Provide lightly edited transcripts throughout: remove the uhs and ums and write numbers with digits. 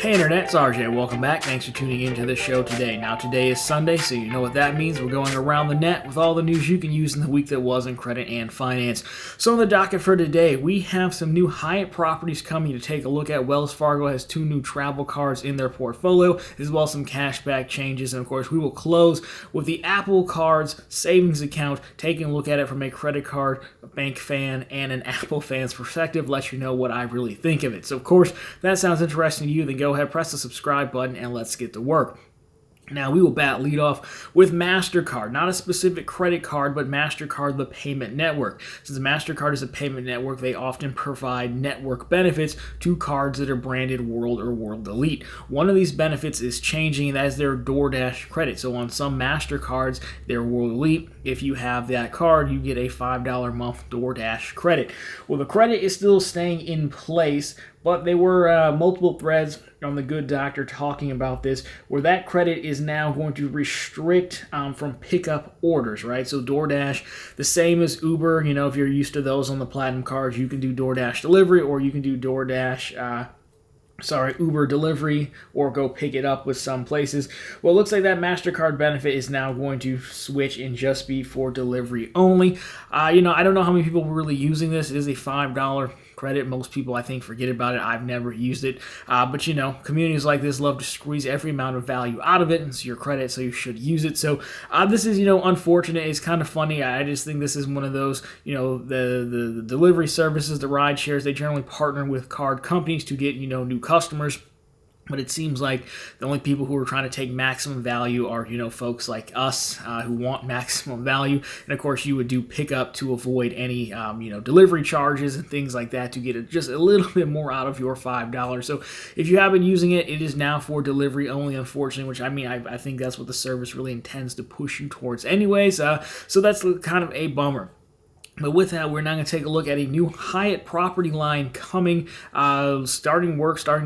Hey Internet, it's RJ. Welcome back. Thanks for tuning into the show today. Now today is Sunday, so you know what that means. We're going around the net with all the news you can use in the week that was in credit and finance. So on the docket for today, we have some new Hyatt properties coming to take a look at. Wells Fargo has 2 new travel cards in their portfolio, as well as some cashback changes. And of course, we will close with the Apple Cards savings account, taking a look at it from a credit card, a bank fan, and an Apple fan's perspective, let you know what I really think of it. So of course, if that sounds interesting to you, then go ahead, press the subscribe button, and let's get to work. Now, we will lead off with Mastercard, not a specific credit card, but Mastercard, the payment network. Since Mastercard is a payment network, they often provide network benefits to cards that are branded World or World Elite. One of these benefits is changing, and that is their DoorDash credit. So on some Mastercards, they're World Elite. If you have that card, you get a $5 a month DoorDash credit. Well, the credit is still staying in place, but there were multiple threads on The Good Doctor talking about this, where that credit is now going to restrict from pickup orders, right? So DoorDash, the same as Uber, if you're used to those on the Platinum cards, you can do DoorDash delivery, or you can do Uber delivery, or go pick it up with some places. Well, it looks like that MasterCard benefit is now going to switch and just be for delivery only. I don't know how many people were really using this. It is a $5 credit. Most people, I think, forget about it. I've never used it. But communities like this love to squeeze every amount of value out of it. It's your credit, so you should use it. So this is, unfortunate. It's kind of funny. I just think this is one of those, the delivery services, the ride shares, they generally partner with card companies to get, new customers. But it seems like the only people who are trying to take maximum value are, folks like us who want maximum value. And of course, you would do pickup to avoid any, delivery charges and things like that to get just a little bit more out of your $5. So if you have been using it, it is now for delivery only, unfortunately, which I think that's what the service really intends to push you towards anyways. So that's kind of a bummer. But with that, we're now going to take a look at a new Hyatt property line coming, starting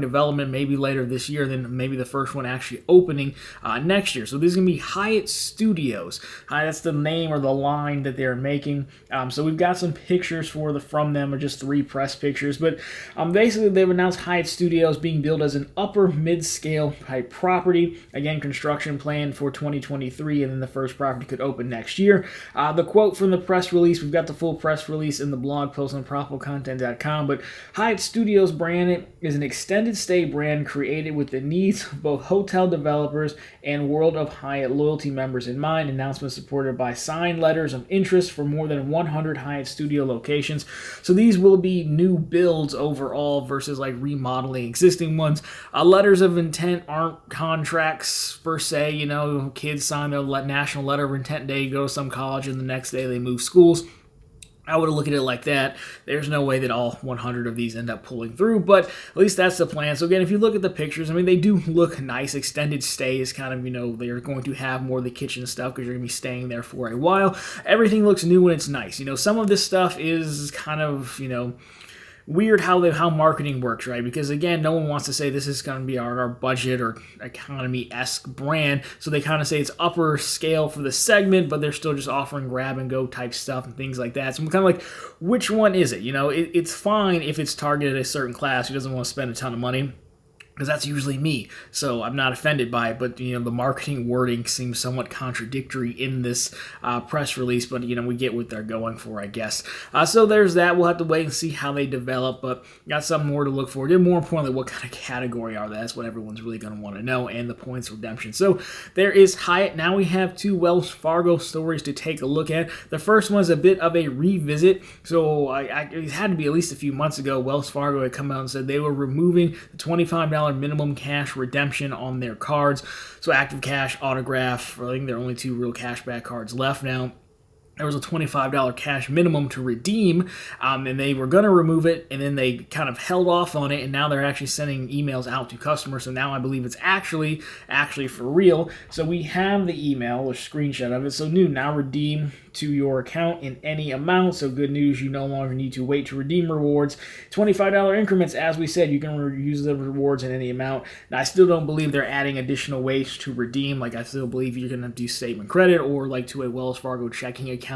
development maybe later this year, then maybe the first one actually opening next year. So this is going to be Hyatt Studios. That's the name or the line that they're making. So we've got some pictures from them, or just 3 press pictures. But basically, they've announced Hyatt Studios being built as an upper mid-scale type property. Again, construction planned for 2023, and then the first property could open next year. The quote from the press release, we've got the full press release in the blog post on PropleContent.com, but Hyatt Studios brand is an extended stay brand created with the needs of both hotel developers and World of Hyatt loyalty members in mind. Announcement supported by signed letters of interest for more than 100 Hyatt Studio locations. So these will be new builds overall versus like remodeling existing ones. Letters of intent aren't contracts per se. Kids sign their national letter of intent day, go to some college, and the next day they move schools. I would look at it like that. There's no way that all 100 of these end up pulling through, but at least that's the plan. So again, if you look at the pictures, they do look nice. Extended stay is kind of, they're going to have more of the kitchen stuff because you're going to be staying there for a while. Everything looks new and it's nice. Some of this stuff is kind of, weird how marketing works, right? Because again, no one wants to say this is going to be our budget or economy-esque brand, so they kind of say it's upper scale for the segment, but they're still just offering grab-and-go type stuff and things like that. So I'm kind of like, which one is it? It's fine if it's targeted at a certain class who doesn't want to spend a ton of money, because that's usually me, so I'm not offended by it, but the marketing wording seems somewhat contradictory in this press release, but we get what they're going for, I guess. So there's that. We'll have to wait and see how they develop, but got something more to look for. And more importantly, what kind of category are they? That's what everyone's really going to want to know, and the points redemption. So there is Hyatt. Now we have 2 Wells Fargo stories to take a look at. The first one is a bit of a revisit. So it had to be at least a few months ago. Wells Fargo had come out and said they were removing the $25 minimum cash redemption on their cards. So Active Cash, Autograph, I think there are only 2 real cashback cards left now. There was a $25 cash minimum to redeem, and they were going to remove it, and then they kind of held off on it, and now they're actually sending emails out to customers, so now I believe it's actually for real. So we have the email, or screenshot of it. So now redeem to your account in any amount. So good news, you no longer need to wait to redeem rewards. $25 increments, as we said, you can use the rewards in any amount. Now, I still don't believe they're adding additional ways to redeem. Like, I still believe you're going to do statement credit or like to a Wells Fargo checking account.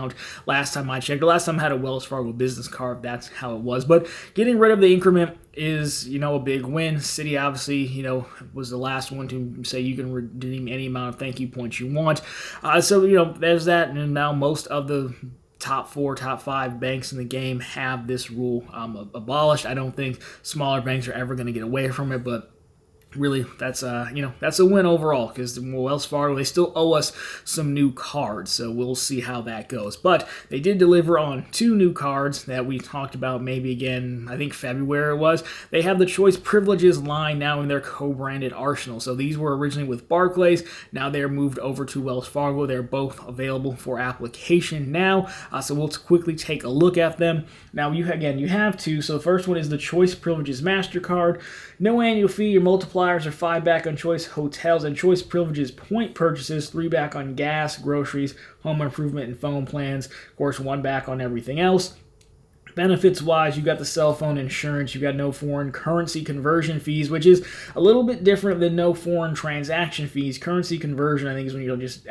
Last time I checked, the last time I had a Wells Fargo business card, that's how it was. But getting rid of the increment is, a big win. Citi obviously, was the last one to say you can redeem any amount of thank you points you want. So, there's that. And now most of the top 4, top 5 banks in the game have this rule abolished. I don't think smaller banks are ever going to get away from it, but really, that's a win overall, because Wells Fargo, they still owe us some new cards, so we'll see how that goes. But they did deliver on 2 new cards that we talked about maybe again, I think February it was. They have the Choice Privileges line now in their co-branded arsenal. So these were originally with Barclays. Now they're moved over to Wells Fargo. They're both available for application now. So we'll quickly take a look at them. Now, you have 2. So the first one is the Choice Privileges MasterCard. No annual fee. Your multipliers are 5 back on Choice Hotels and Choice Privileges point purchases, 3 back on gas, groceries, home improvement, and phone plans. Of course, 1 back on everything else. Benefits-wise, you got the cell phone insurance, you got no foreign currency conversion fees, which is a little bit different than no foreign transaction fees. Currency conversion, I think, is when you'll just...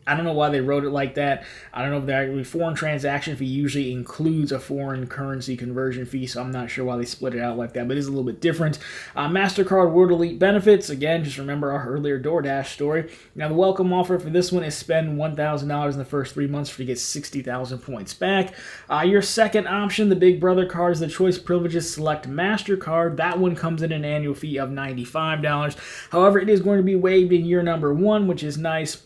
I don't know why they wrote it like that. I don't know if the foreign transaction fee usually includes a foreign currency conversion fee, so I'm not sure why they split it out like that, but it is a little bit different. Mastercard World Elite benefits, again, just remember our earlier DoorDash story. Now, the welcome offer for this one is spend $1,000 in the first 3 months to get 60,000 points back. Your second option, the Big Brother card, is the Choice Privileges Select Mastercard. That one comes in an annual fee of $95. However, it is going to be waived in year number 1, which is nice.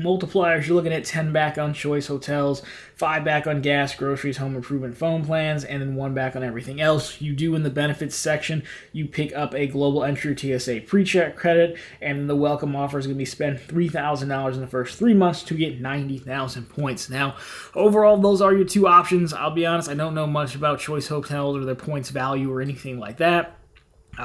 Multipliers, you're looking at 10 back on Choice Hotels, 5 back on gas, groceries, home improvement, phone plans, and then 1 back on everything else. You do in the benefits section, you pick up a global entry TSA pre-check credit, and the welcome offer is going to be spend $3,000 in the first 3 months to get 90,000 points. Now, overall, those are your 2 options. I'll be honest, I don't know much about Choice Hotels or their points value or anything like that.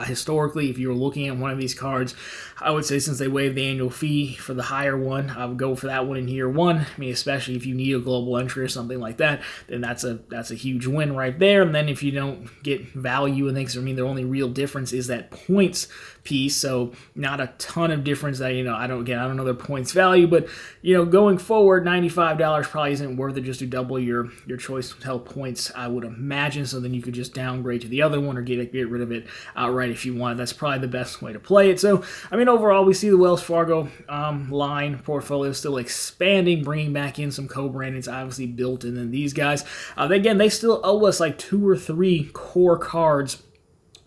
Historically, if you were looking at one of these cards, I would say since they waived the annual fee for the higher one, I would go for that one in year 1. I mean, especially if you need a global entry or something like that, then that's a huge win right there. And then if you don't get value and things, the only real difference is that points piece. So not a ton of difference that, I don't know their points value, but, going forward, $95 probably isn't worth it just to double your Choice Hotel points, I would imagine. So then you could just downgrade to the other one or get rid of it outright if you want. That's probably the best way to play it. So, overall, we see the Wells Fargo line portfolio still expanding, bringing back in some co-brandings, obviously built in. And these guys, again, they still owe us like 2 or 3 core cards.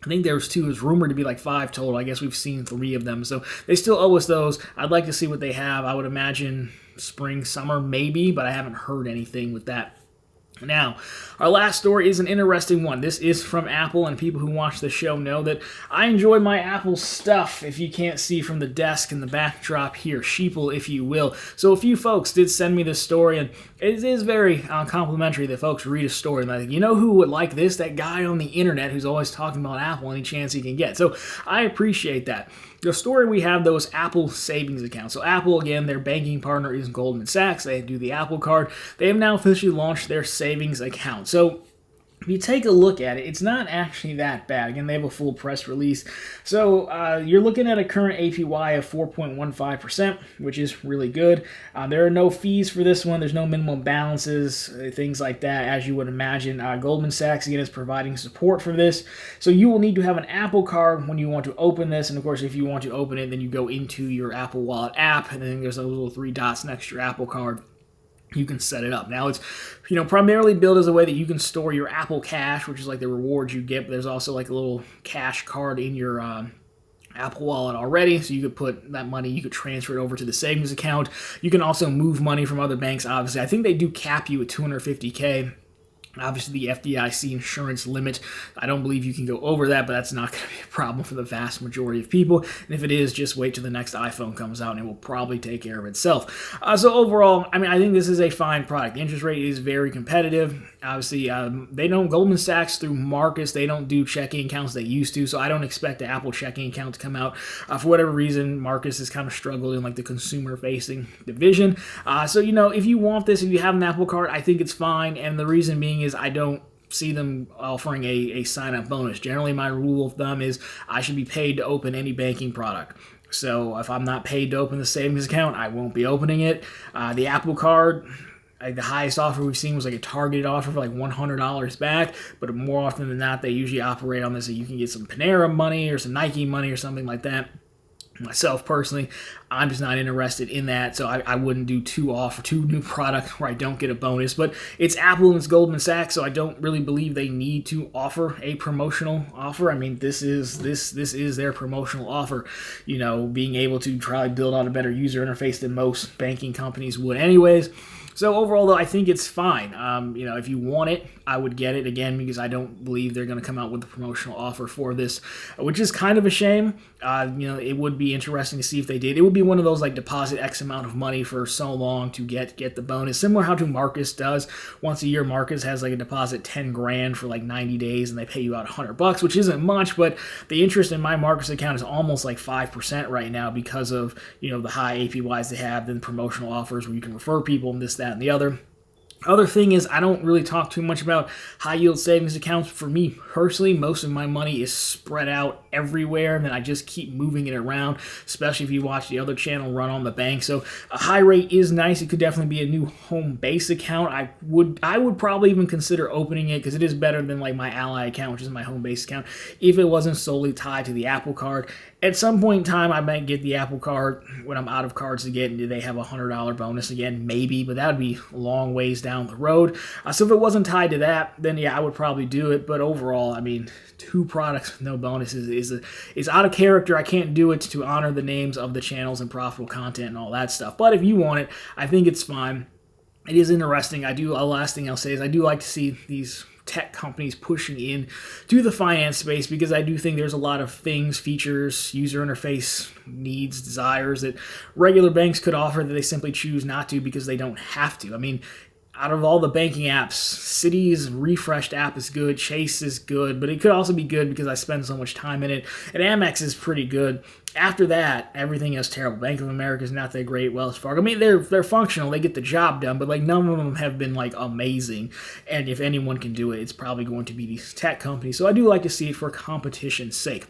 I think there was 2. It was rumored to be like 5 total. I guess we've seen 3 of them. So they still owe us those. I'd like to see what they have. I would imagine spring, summer, maybe, but I haven't heard anything with that. Now, our last story is an interesting one. This is from Apple, and people who watch the show know that I enjoy my Apple stuff, if you can't see from the desk and the backdrop here, sheeple, if you will. So a few folks did send me this story, and it is very complimentary that folks read a story and like, who would like this? That guy on the internet who's always talking about Apple any chance he can get. So I appreciate that. The story we have, though, is Apple savings accounts. So Apple, again, their banking partner is Goldman Sachs. They do the Apple Card. They have now officially launched their savings account. So if you take a look at it, it's not actually that bad. Again, they have a full press release. So you're looking at a current APY of 4.15%, which is really good. There are no fees for this one. There's no minimum balances, things like that, as you would imagine. Goldman Sachs, again, is providing support for this. So you will need to have an Apple Card when you want to open this. And, of course, if you want to open it, then you go into your Apple Wallet app, and then there's those little 3 dots next to your Apple Card. You can set it up. Now, it's primarily built as a way that you can store your Apple Cash, which is like the rewards you get, but there's also like a little cash card in your Apple Wallet already, so you could put that money, you could transfer it over to the savings account. You can also move money from other banks, obviously. I think they do cap you at $250K. Obviously, the FDIC insurance limit, I don't believe you can go over that, but that's not going to be a problem for the vast majority of people. And if it is, just wait till the next iPhone comes out, and it will probably take care of itself. So overall, I think this is a fine product. The interest rate is very competitive. Obviously, Goldman Sachs through Marcus, they don't do checking accounts they used to, so I don't expect the Apple checking account to come out. For whatever reason, Marcus has kind of struggled in like the consumer-facing division. So, if you want this, if you have an Apple Card, I think it's fine, and the reason being is I don't see them offering a sign-up bonus. Generally, my rule of thumb is I should be paid to open any banking product. So if I'm not paid to open the savings account, I won't be opening it. The Apple Card, the highest offer we've seen was like a targeted offer for like $100 back, but more often than not, they usually operate on this that you can get some Panera money or some Nike money or something like that. Myself personally, I'm just not interested in that, so I wouldn't do two new products where I don't get a bonus. But it's Apple and it's Goldman Sachs, so I don't really believe they need to offer a promotional offer. I mean, this is their promotional offer. You know, being able to try to build out a better user interface than most banking companies would, anyways. So overall, though, I think it's fine. You know, if you want it, I would get it again because I don't believe they're going to come out with a promotional offer for this, which is kind of a shame. You know, it would be interesting to see if they did. It would be one of those like deposit X amount of money for so long to get the bonus, similar how to Marcus does. Once a year, Marcus has like a deposit 10 grand for like 90 days, and they pay you out $100, which isn't much, but the interest in my Marcus account is almost like 5% right now because of, you know, the high APYs they have, then promotional offers where you can refer people and this, that, and the other. Other thing is, I don't really talk too much about high yield savings accounts. For me personally, most of my money is spread out everywhere, and then I just keep moving it around, especially if you watch the other channel Run on the Bank. So a high rate is nice. It could definitely be a new home base account. I would probably even consider opening it because it is better than like my Ally account, which is my home base account, if it wasn't solely tied to the Apple Card. At some point in time, I might get the Apple Card when I'm out of cards again. Do they have a $100 bonus again? Maybe, but that would be a long ways down the road. So if it wasn't tied to that, then yeah, I would probably do it. But overall, I mean, 2 products with no bonuses is out of character. I can't do it to honor the names of the channels and profitable content and all that stuff. But if you want it, I think it's fine. It is interesting. Last thing I'll say is I do like to see these tech companies pushing in to the finance space because I do think there's a lot of things, features, user interface needs, desires that regular banks could offer that they simply choose not to because they don't have to. I mean, out of all the banking apps, Citi's refreshed app is good, Chase is good, but it could also be good because I spend so much time in it, and Amex is pretty good. After that, everything is terrible. Bank of America is not that great. Wells Fargo, I mean, they're functional, they get the job done, but like none of them have been like amazing. And if anyone can do it, it's probably going to be these tech companies. So I do like to see it for competition's sake.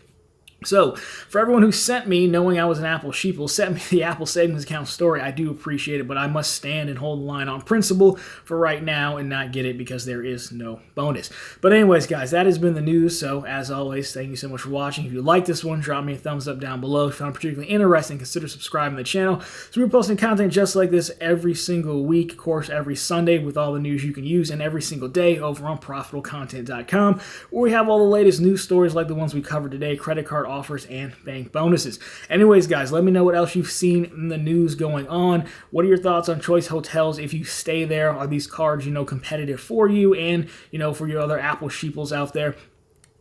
So, for everyone who sent me, knowing I was an Apple sheeple, sent me the Apple Savings Account story, I do appreciate it, but I must stand and hold the line on principle for right now and not get it because there is no bonus. But anyways, guys, that has been the news, so as always, thank you so much for watching. If you like this one, drop me a thumbs up down below. If you found it particularly interesting, consider subscribing to the channel. So we're posting content just like this every single week, of course, every Sunday with all the news you can use, and every single day over on profitablecontent.com, where we have all the latest news stories like the ones we covered today, credit card offers and bank bonuses. Anyways, guys, let me know what else you've seen in the news going on. What are your thoughts on Choice Hotels? If you stay there, are these cards, competitive for you and, for your other Apple sheeples out there?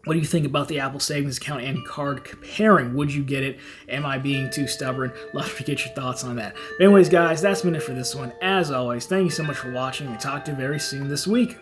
What do you think about the Apple Savings Account and card pairing? Would you get it? Am I being too stubborn? Love to get your thoughts on that. But anyways, guys, that's been it for this one. As always, thank you so much for watching. We'll talk to you very soon this week.